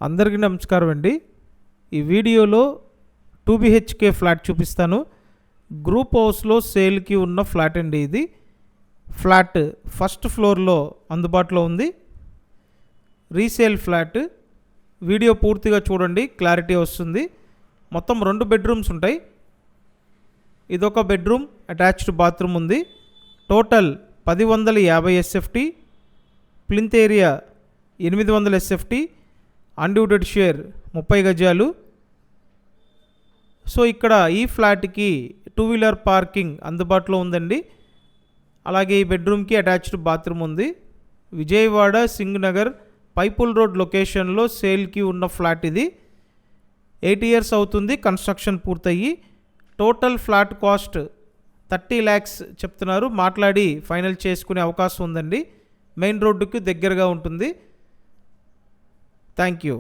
అందరికీ నమస్కారం అండి. ఈ వీడియోలో 2 BHK ఫ్లాట్ చూపిస్తాను. గ్రూప్ హౌస్లో సేల్కి ఉన్న ఫ్లాట్ అండి. ఇది ఫ్లాట్ ఫస్ట్ ఫ్లోర్లో అందుబాటులో ఉంది. Resale flat. వీడియో పూర్తిగా చూడండి, క్లారిటీ వస్తుంది. మొత్తం 2 బెడ్రూమ్స్ ఉంటాయి. ఇదొక బెడ్రూమ్, అటాచ్డ్ బాత్రూమ్ ఉంది. Total 1050 SFT, plinth area 800 SFT, undivided share 30 గజాలు. సో ఇక్కడ ఈ ఫ్లాట్కి 2 వీలర్ పార్కింగ్ అందుబాటులో ఉందండి. అలాగే ఈ బెడ్రూమ్కి అటాచ్డ్ బాత్రూమ్ ఉంది. విజయవాడ సింగ్ నగర్ పైపుల్ రోడ్ లొకేషన్లో సేల్కి ఉన్న ఫ్లాట్ ఇది. 8 years అవుతుంది కన్స్ట్రక్షన్ పూర్తయ్యి. టోటల్ ఫ్లాట్ కాస్ట్ 30 lakhs చెప్తున్నారు. మాట్లాడి ఫైనల్ చేసుకునే అవకాశం ఉందండి. మెయిన్ రోడ్డుకి దగ్గరగా ఉంటుంది. Thank you.